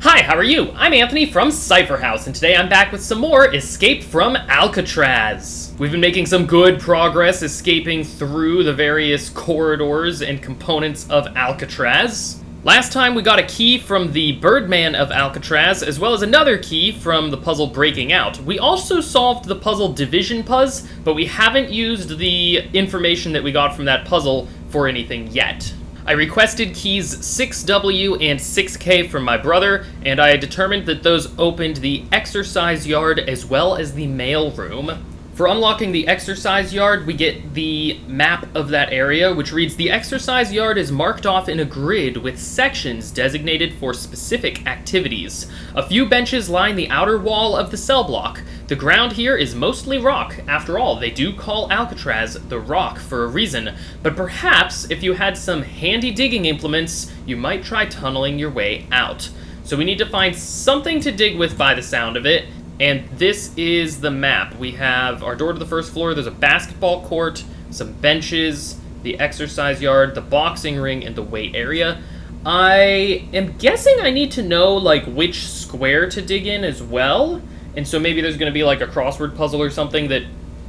Hi, how are you? I'm Anthony from Cypher House, and today I'm back with some more Escape from Alcatraz. We've been making some good progress escaping through the various corridors and components of Alcatraz. Last time we got a key from the Birdman of Alcatraz, as well as another key from the puzzle Breaking Out. We also solved the puzzle Division Puzz, but we haven't used the information that we got from that puzzle for anything yet. I requested keys 6W and 6K from my brother, and I determined that those opened the exercise yard as well as the mail room. For unlocking the exercise yard, we get the map of that area, which reads, "The exercise yard is marked off in a grid with sections designated for specific activities. A few benches line the outer wall of the cell block. The ground here is mostly rock. After all, they do call Alcatraz the Rock for a reason. But perhaps, if you had some handy digging implements, you might try tunneling your way out." So we need to find something to dig with by the sound of it. And this is the map. We have our door to the first floor, there's a basketball court, some benches, the exercise yard, the boxing ring, and the weight area. I am guessing I need to know, like, which square to dig in as well. And so maybe there's going to be, like, a crossword puzzle or something that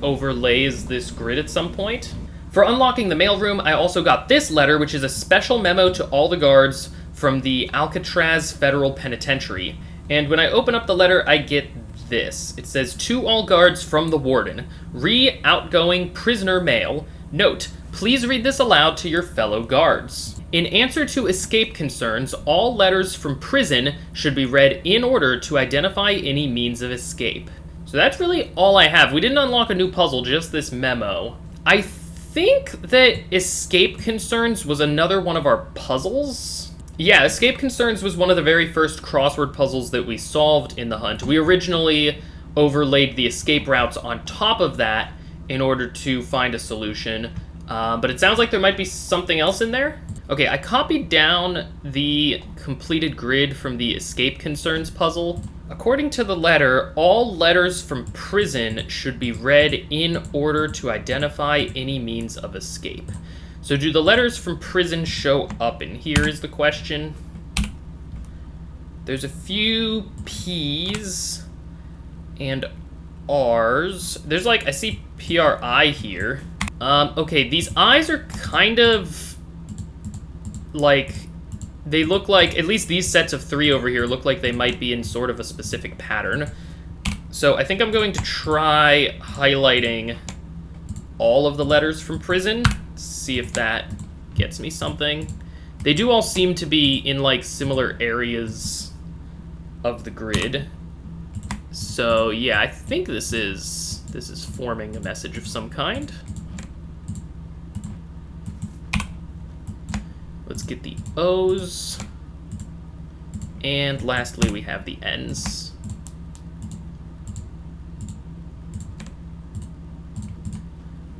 overlays this grid at some point. For unlocking the mailroom, I also got this letter, which is a special memo to all the guards from the Alcatraz Federal Penitentiary. And when I open up the letter, I get this. It says, "To all guards from the warden, outgoing prisoner mail. Note, please read this aloud to your fellow guards. In answer to escape concerns, all letters from prison should be read in order to identify any means of escape." So that's really all I have. We didn't unlock a new puzzle, just this memo. I think that escape concerns was another one of our puzzles. Yeah, Escape Concerns was one of the very first crossword puzzles that we solved in the hunt. We originally overlaid the escape routes on top of that in order to find a solution, but it sounds like there might be something else in there. Okay, I copied down the completed grid from the Escape Concerns puzzle. According to the letter, all letters from prison should be read in order to identify any means of escape. So do the letters from prison show up in here is the question. There's a few P's and R's. There's like, I see PRI here. Okay, these I's are kind of like, they look like, at least these sets of three over here look like they might be in sort of a specific pattern. So I think I'm going to try highlighting all of the letters from prison. See if that gets me something. They do all seem to be in like similar areas of the grid. So yeah, I think this is forming a message of some kind. Let's get the O's. And lastly, we have the N's.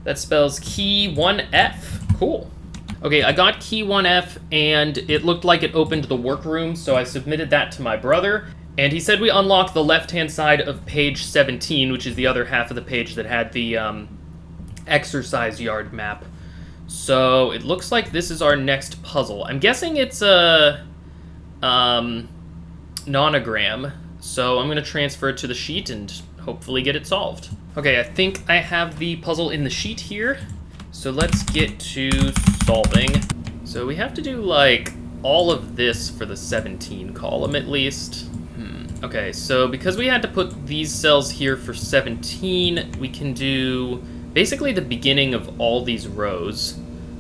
That spells key 1F. Cool. Okay, I got key 1F, and it looked like it opened the workroom, so I submitted that to my brother, and he said we unlocked the left-hand side of page 17, which is the other half of the page that had the exercise yard map. So it looks like this is our next puzzle. I'm guessing it's a nonogram, so I'm going to transfer it to the sheet and hopefully get it solved. Okay, I think I have the puzzle in the sheet here, so let's get to solving. So we have to do, like, all of this for the 17 column, at least. Okay, so because we had to put these cells here for 17, we can do basically the beginning of all these rows.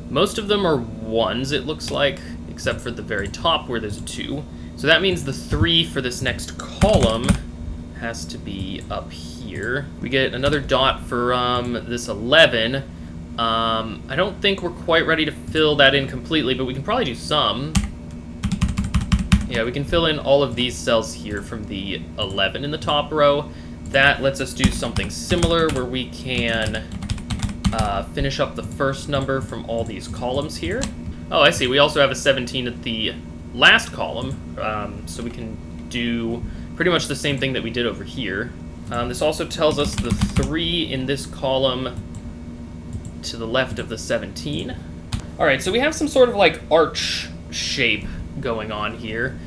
Most of them are 1s, it looks like, except for the very top where there's a 2. So that means the 3 for this next column has to be up here. We get another dot for this 11. I don't think we're quite ready to fill that in completely, but we can probably do some. Yeah, we can fill in all of these cells here from the 11 in the top row. That lets us do something similar where we can finish up the first number from all these columns here. Oh, I see. We also have a 17 at the last column, so we can do pretty much the same thing that we did over here. This also tells us the 3 in this column to the left of the 17. All right, so we have some sort of like arch shape going on here.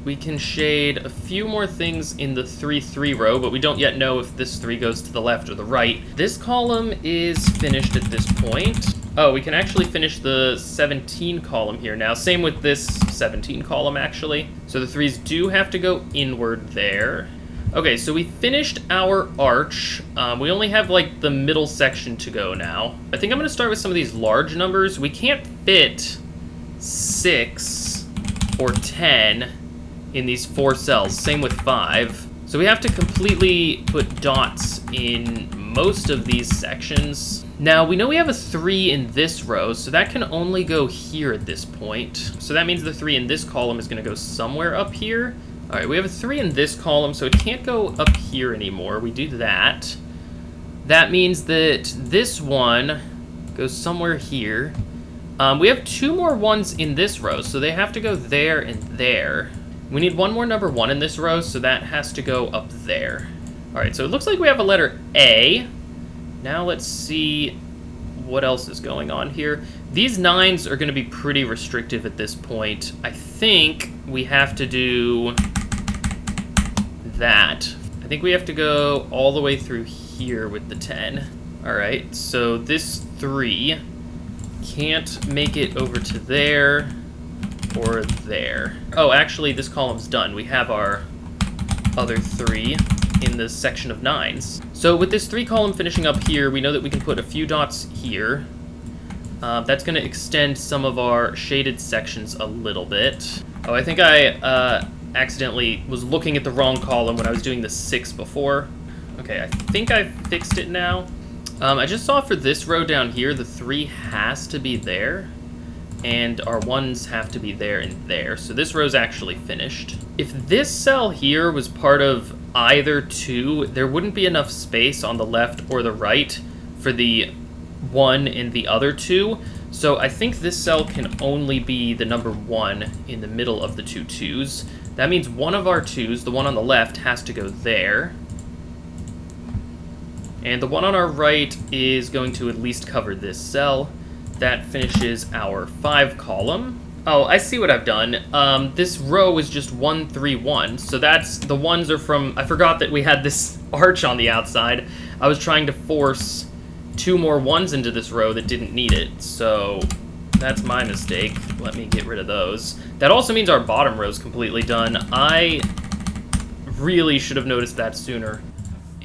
We can shade a few more things in the 3-3 row, but we don't yet know if this 3 goes to the left or the right. This column is finished at this point. Oh, we can actually finish the 17 column here now. Same with this 17 column, actually. So the 3s do have to go inward there. Okay, so we finished our arch. We only have, like, the middle section to go now. I think I'm going to start with some of these large numbers. We can't fit 6 or 10 in these 4 cells. Same with 5. So we have to completely put dots in most of these sections. Now, we know we have a 3 in this row, so that can only go here at this point. So that means the 3 in this column is going to go somewhere up here. All right, we have a 3 in this column, so it can't go up here anymore. We do that. That means that this one goes somewhere here. We have 2 more 1s in this row, so they have to go there and there. We need 1 more number 1 in this row, so that has to go up there. All right, so it looks like we have a letter A. Now let's see what else is going on here. These 9s are going to be pretty restrictive at this point. I think we have to do that. I think we have to go all the way through here with the 10. All right, so this 3 can't make it over to there or there. Oh, actually, this column's done. We have our other 3 in the section of 9s. So with this 3 column finishing up here, we know that we can put a few dots here. That's going to extend some of our shaded sections a little bit. Oh, I think I accidentally was looking at the wrong column when I was doing the 6 before. Okay, I think I fixed it now. I just saw for this row down here, the 3 has to be there, and our 1s have to be there and there. So this row's actually finished. If this cell here was part of either 2, there wouldn't be enough space on the left or the right for the 1 in the other 2. So I think this cell can only be the number 1 in the middle of the 2 2s. That means one of our 2s, the one on the left, has to go there. And the one on our right is going to at least cover this cell. That finishes our 5 column. Oh, I see what I've done. This row is just 1, 3, 1. So that's, the 1s are from, I forgot that we had this arch on the outside. I was trying to force 2 more 1s into this row that didn't need it. So that's my mistake. Let me get rid of those. That also means our bottom row is completely done. I really should have noticed that sooner.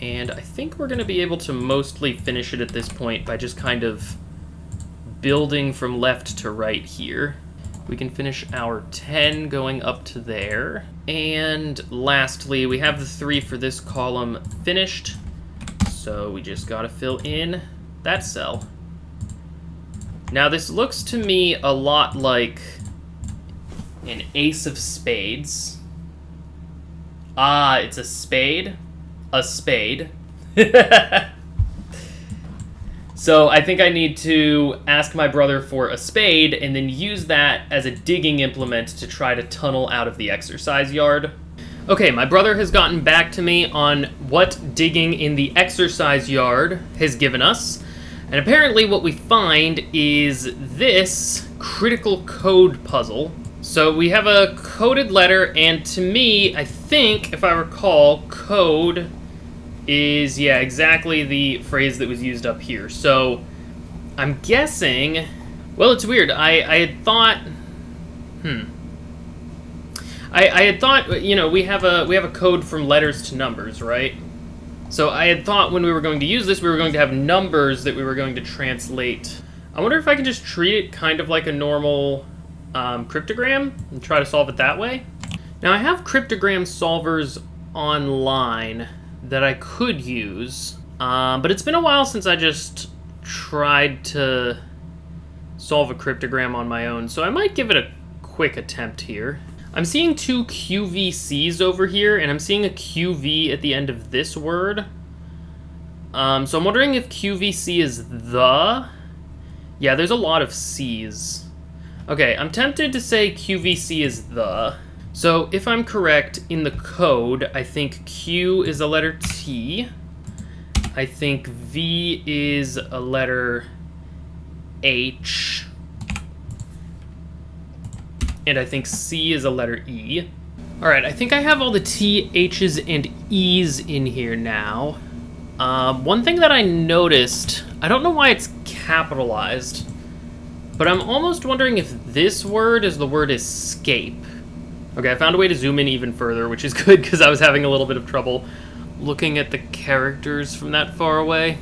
And I think we're going to be able to mostly finish it at this point by just kind of building from left to right here. We can finish our 10 going up to there. And lastly, we have the 3 for this column finished. So we just got to fill in that cell. Now this looks to me a lot like an ace of spades. Ah, it's a spade. A spade. So I think I need to ask my brother for a spade and then use that as a digging implement to try to tunnel out of the exercise yard. Okay, my brother has gotten back to me on what digging in the exercise yard has given us. And apparently what we find is this critical code puzzle. So we have a coded letter, and to me, I think, if I recall, code is, yeah, exactly the phrase that was used up here. So I'm guessing, well, it's weird. I had thought, I had thought, you know, we have a code from letters to numbers, right? So I had thought when we were going to use this, we were going to have numbers that we were going to translate. I wonder if I can just treat it kind of like a normal cryptogram and try to solve it that way. Now I have cryptogram solvers online that I could use, but it's been a while since I just tried to solve a cryptogram on my own, so I might give it a quick attempt here. I'm seeing 2 QVCs over here, and I'm seeing a QV at the end of this word. So I'm wondering if QVC is the... Yeah, there's a lot of C's. Okay, I'm tempted to say QVC is the. So if I'm correct, in the code, I think Q is a letter T. I think V is a letter H. And I think C is a letter E. Alright, I think I have all the T, H's, and E's in here now. One thing that I noticed, I don't know why it's capitalized, but I'm almost wondering if this word is the word escape. Okay, I found a way to zoom in even further, which is good because I was having a little bit of trouble looking at the characters from that far away.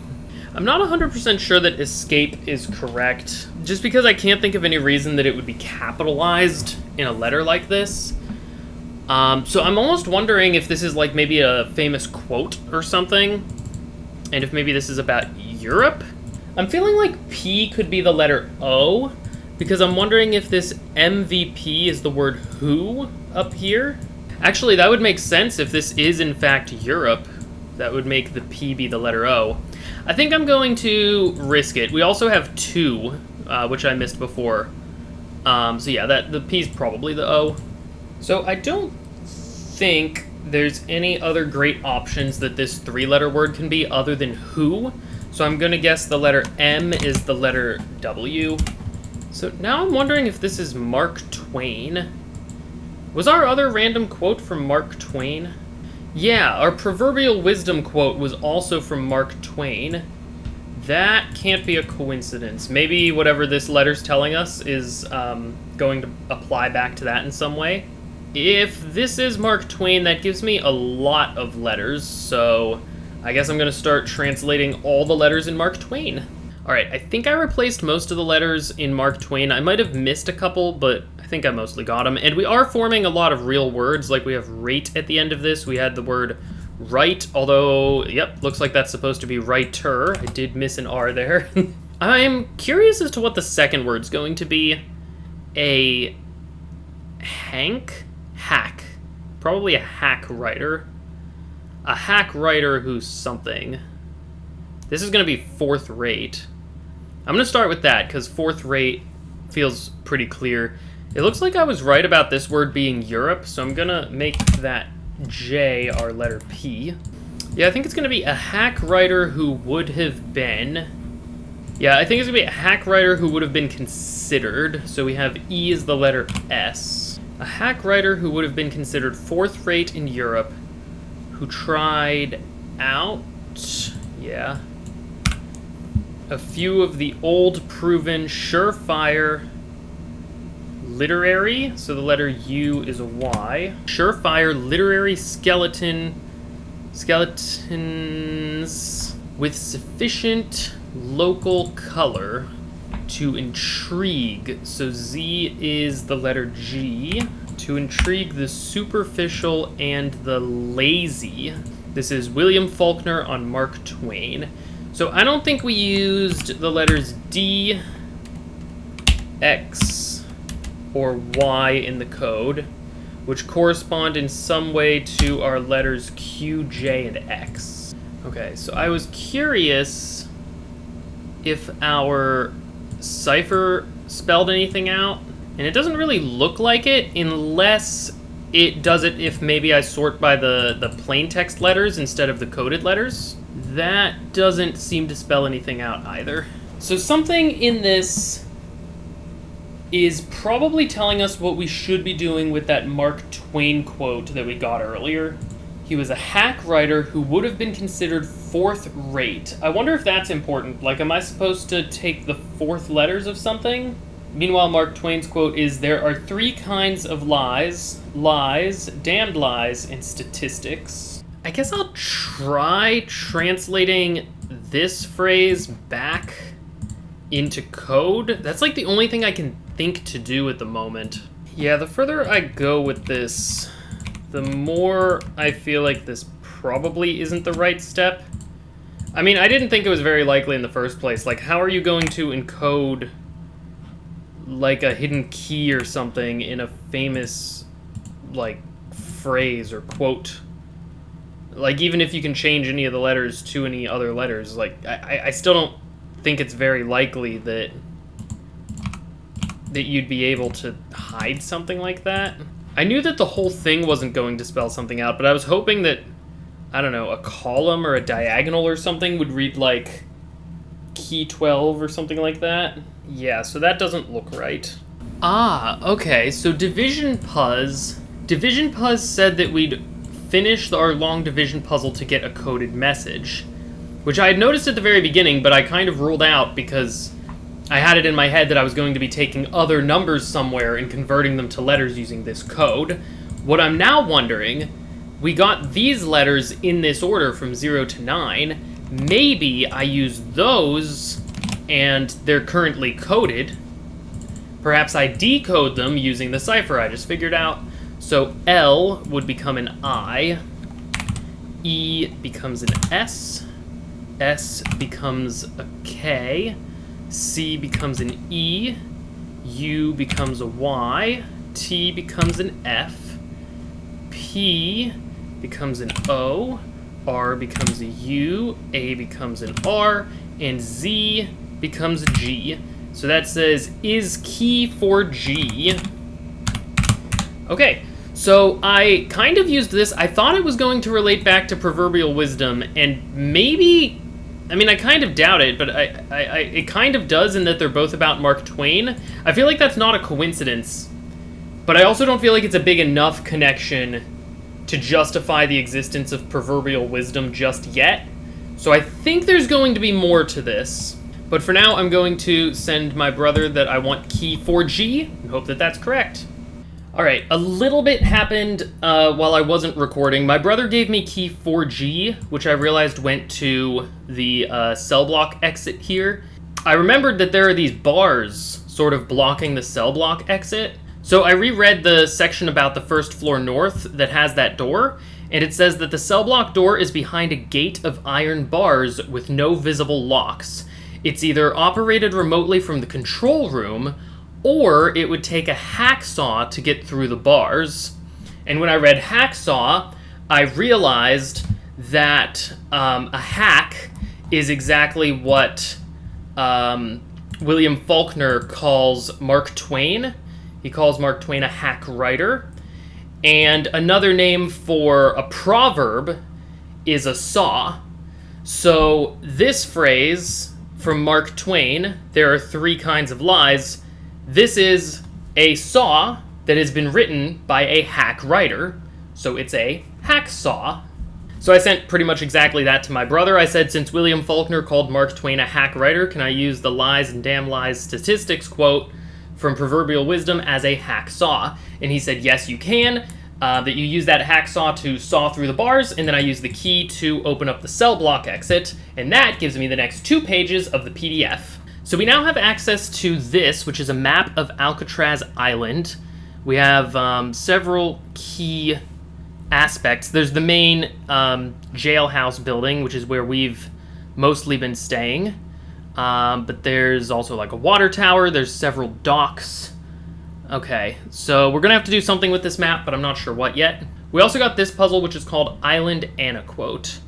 I'm not 100% sure that escape is correct, just because I can't think of any reason that it would be capitalized in a letter like this. So I'm almost wondering if this is like maybe a famous quote or something, and if maybe this is about Europe? I'm feeling like P could be the letter O, because I'm wondering if this MVP is the word who up here. Actually, that would make sense if this is in fact Europe. That would make the P be the letter O. I think I'm going to risk it. We also have 2, which I missed before. So yeah, the P's probably the O. So I don't think there's any other great options that this 3-letter word can be other than who. So I'm going to guess the letter M is the letter W. So now I'm wondering if this is Mark Twain. Was our other random quote from Mark Twain? Yeah, our proverbial wisdom quote was also from Mark Twain. That can't be a coincidence. Maybe whatever this letter's telling us is going to apply back to that in some way. If this is Mark Twain, that gives me a lot of letters, so I guess I'm going to start translating all the letters in Mark Twain. Alright, I think I replaced most of the letters in Mark Twain. I might have missed a couple, but I think I mostly got them. And we are forming a lot of real words, like we have rate at the end of this. We had the word right, although, yep, looks like that's supposed to be writer. I did miss an R there. I'm curious as to what the second word's going to be. A hack? Probably a hack writer. A hack writer who's something. This is going to be fourth rate. I'm going to start with that, because fourth rate feels pretty clear. It looks like I was right about this word being Europe, so I'm going to make that J our letter P. Yeah, I think it's going to be a hack writer who would have been... Yeah, I think it's going to be a hack writer who would have been considered. So we have E as the letter S. A hack writer who would have been considered fourth rate in Europe, who tried out... Yeah. A few of the old, proven, surefire literary, so the letter U is a Y. Surefire literary skeletons with sufficient local color to intrigue. So Z is the letter G. To intrigue the superficial and the lazy. This is William Faulkner on Mark Twain. So I don't think we used the letters D, X, or Y in the code, which correspond in some way to our letters Q, J, and X. Okay, so I was curious if our cipher spelled anything out, and it doesn't really look like it unless it does it if maybe I sort by the plain text letters instead of the coded letters. That doesn't seem to spell anything out either. So something in this is probably telling us what we should be doing with that Mark Twain quote that we got earlier. He was a hack writer who would have been considered fourth rate. I wonder if that's important. Like, am I supposed to take the fourth letters of something? Meanwhile, Mark Twain's quote is, "There are 3 kinds of lies, damned lies, and statistics." I guess I'll try translating this phrase back into code. That's like the only thing I can think to do at the moment. Yeah, the further I go with this, the more I feel like this probably isn't the right step. I mean, I didn't think it was very likely in the first place. Like, how are you going to encode like a hidden key or something in a famous, like, phrase or quote? Like, even if you can change any of the letters to any other letters, like, I still don't think it's very likely that you'd be able to hide something like that. I knew that the whole thing wasn't going to spell something out, but I was hoping that, I don't know, a column or a diagonal or something would read, like, key 12 or something like that. Yeah, so that doesn't look right. Ah, okay, so division puz Division Puzz said that we'd finish our long division puzzle to get a coded message, which I had noticed at the very beginning, but I kind of ruled out because I had it in my head that I was going to be taking other numbers somewhere and converting them to letters using this code. What I'm now wondering, we got these letters in this order from 0 to 9. Maybe I use those and they're currently coded. Perhaps I decode them using the cipher I just figured out. So L would become an I, E becomes an S becomes a K, C becomes an E, U becomes a Y, T becomes an F, P becomes an O, R becomes a U, A becomes an R, and Z becomes a G. So that says, is key for G. Okay, so I kind of used this. I thought it was going to relate back to proverbial wisdom, and maybe, I mean, I kind of doubt it, but it kind of does in that they're both about Mark Twain. I feel like that's not a coincidence, but I also don't feel like it's a big enough connection to justify the existence of proverbial wisdom just yet. So I think there's going to be more to this. But for now, I'm going to send my brother that I want key 4G and hope that that's correct. Alright, a little bit happened while I wasn't recording. My brother gave me key 4G, which I realized went to the cell block exit here. I remembered that there are these bars sort of blocking the cell block exit. So I reread the section about the first floor north that has that door, and it says that the cell block door is behind a gate of iron bars with no visible locks. It's either operated remotely from the control room, or it would take a hacksaw to get through the bars. And when I read hacksaw, I realized that a hack is exactly what William Faulkner calls Mark Twain. He calls Mark Twain a hack writer. And another name for a proverb is a saw. So this phrase from Mark Twain, there are 3 kinds of lies. This is a saw that has been written by a hack writer, so it's a hacksaw. So I sent pretty much exactly that to my brother. I said, since William Faulkner called Mark Twain a hack writer, can I use the lies and damn lies statistics quote from Proverbial Wisdom as a hacksaw? And he said, yes, you can. That you use that hacksaw to saw through the bars, and then I use the key to open up the cell block exit, and that gives me the next 2 pages of the PDF. So we now have access to this, which is a map of Alcatraz Island. We have several key aspects. There's the main jailhouse building, which is where we've mostly been staying. But there's also like a water tower, there's several docks. Okay, so we're gonna have to do something with this map, but I'm not sure what yet. We also got this puzzle, which is called Island Anaquote.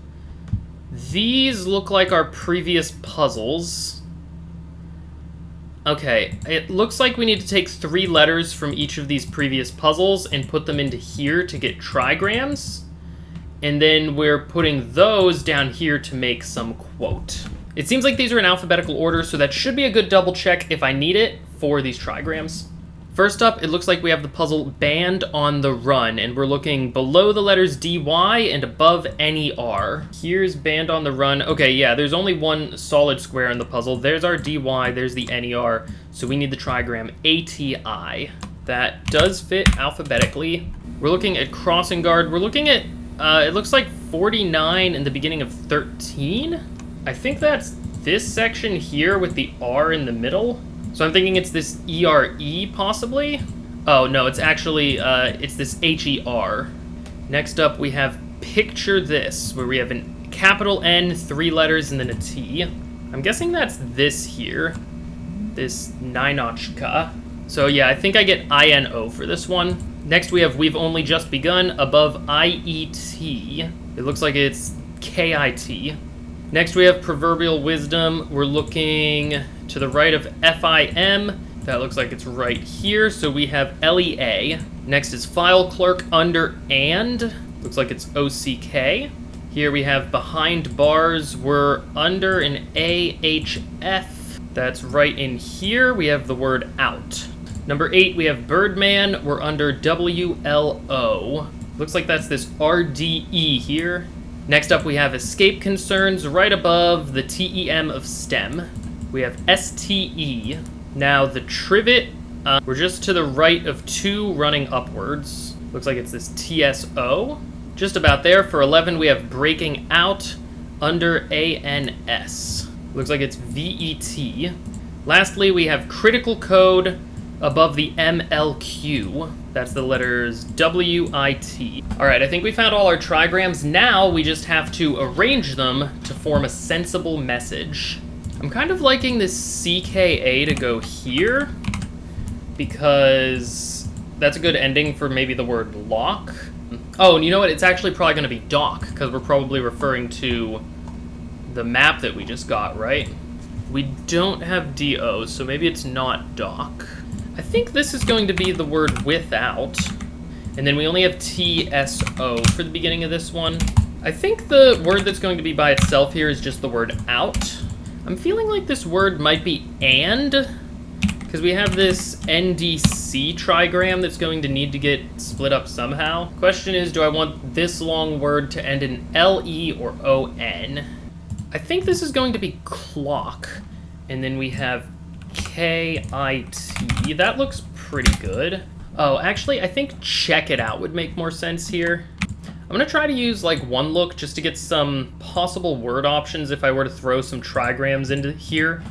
These look like our previous puzzles. Okay, it looks like we need to take 3 letters from each of these previous puzzles and put them into here to get trigrams. And then we're putting those down here to make some quote. It seems like these are in alphabetical order, so that should be a good double check if I need it for these trigrams. First up, it looks like we have the puzzle Band on the Run, and we're looking below the letters DY and above NER. Here's Band on the Run. Okay, yeah, there's only one solid square in the puzzle. There's our DY, there's the NER, so we need the trigram ATI. That does fit alphabetically. We're looking at Crossing Guard. We're looking at, it looks like 49 in the beginning of 13? I think that's this section here with the R in the middle. So I'm thinking it's this ERE, possibly? Oh, no, it's actually, it's this HER. Next up, we have Picture This, where we have a capital N, 3 letters, and then a T. I'm guessing that's this here. This NonOG. So yeah, I think I get INO for this one. Next, we have We've Only Just Begun, above IET. It looks like it's KIT. Next, we have Proverbial Wisdom. We're looking to the right of FIM. That looks like it's right here. So we have LEA. Next is File Clerk under and. Looks like it's OCK. Here we have Behind Bars. We're under an AHF. That's right in here. We have the word out. Number 8, we have Birdman. We're under WLO. Looks like that's this RDE here. Next up, we have Escape Concerns right above the TEM of STEM. We have STE. Now, the Trivet, we're just to the right of 2 running upwards. Looks like it's this TSO. Just about there. For 11, we have Breaking Out under ANS. Looks like it's VET. Lastly, we have Critical Code above the MLQ. That's the letters WIT. All right, I think we found all our trigrams. Now we just have to arrange them to form a sensible message. I'm kind of liking this CKA to go here because that's a good ending for maybe the word lock. Oh, and you know what? It's actually probably going to be dock because we're probably referring to the map that we just got, right? We don't have DO, so maybe it's not dock. I think this is going to be the word without, and then we only have TSO for the beginning of this one. I think the word that's going to be by itself here is just the word out. I'm feeling like this word might be and, because we have this NDC trigram that's going to need to get split up somehow. Question is, do I want this long word to end in LE or ON? I think this is going to be clock, and then we have KIT. That looks pretty good. Oh, actually, I think check it out would make more sense here. I'm gonna try to use like one look just to get some possible word options if I were to throw some trigrams into here.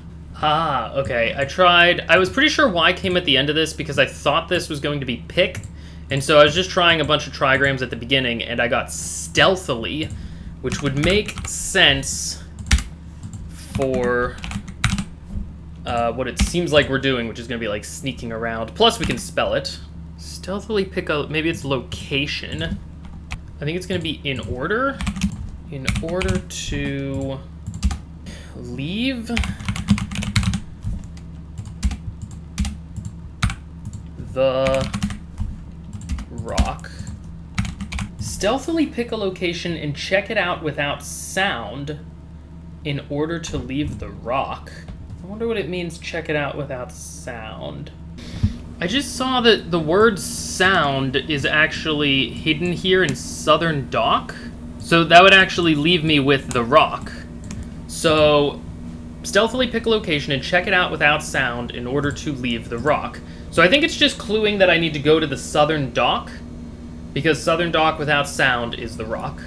Ah, okay, I was pretty sure Y came at the end of this because I thought this was going to be pick, and so I was just trying a bunch of trigrams at the beginning, and I got stealthily, which would make sense for what it seems like we're doing, which is going to be like sneaking around. Plus, we can spell it. Stealthily pick a, maybe it's location. I think it's going to be in order. In order to leave the rock. Stealthily pick a location and check it out without sound in order to leave the rock. I wonder what it means, check it out without sound. I just saw that the word sound is actually hidden here in Southern Dock. So that would actually leave me with the rock. So stealthily pick a location and check it out without sound in order to leave the rock. So I think it's just cluing that I need to go to the Southern Dock, because Southern Dock without sound is the rock.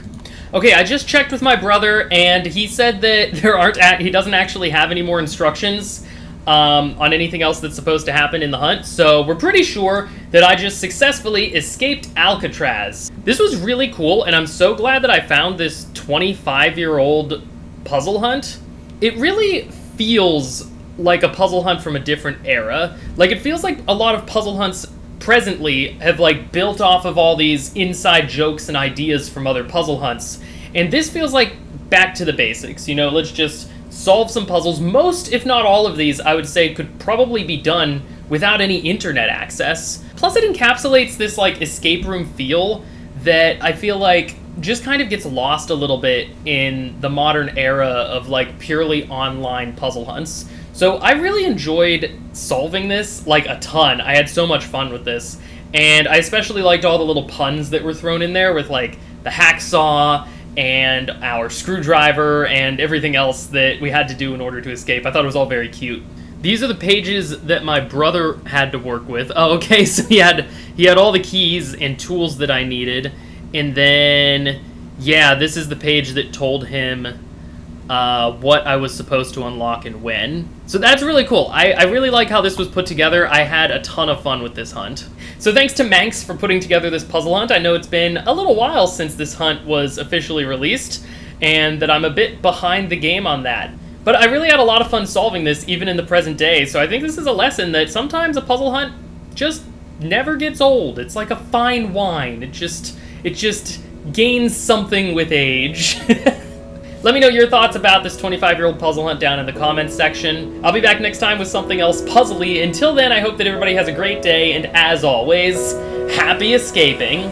Okay, I just checked with my brother, and he said that he doesn't actually have any more instructions on anything else that's supposed to happen in the hunt, so we're pretty sure that I just successfully escaped Alcatraz. This was really cool, and I'm so glad that I found this 25-year-old puzzle hunt. It really feels like a puzzle hunt from a different era. Like, it feels like a lot of puzzle hunts presently have like built off of all these inside jokes and ideas from other puzzle hunts, and this feels like back to the basics. You know, let's just solve some puzzles. Most, if not all of these, I would say could probably be done without any internet access. Plus it encapsulates this like escape room feel that I feel like just kind of gets lost a little bit in the modern era of like purely online puzzle hunts. So I really enjoyed solving this, like, a ton. I had so much fun with this. And I especially liked all the little puns that were thrown in there with, like, the hacksaw and our screwdriver and everything else that we had to do in order to escape. I thought it was all very cute. These are the pages that my brother had to work with. Oh, okay, so he had all the keys and tools that I needed. And then, yeah, this is the page that told him what I was supposed to unlock and when. So that's really cool. I really like how this was put together. I had a ton of fun with this hunt. So thanks to Manx for putting together this puzzle hunt. I know it's been a little while since this hunt was officially released, and that I'm a bit behind the game on that. But I really had a lot of fun solving this, even in the present day, so I think this is a lesson that sometimes a puzzle hunt just never gets old. It's like a fine wine. It just gains something with age. Let me know your thoughts about this 25-year-old puzzle hunt down in the comments section. I'll be back next time with something else puzzly. Until then, I hope that everybody has a great day, and as always, happy escaping.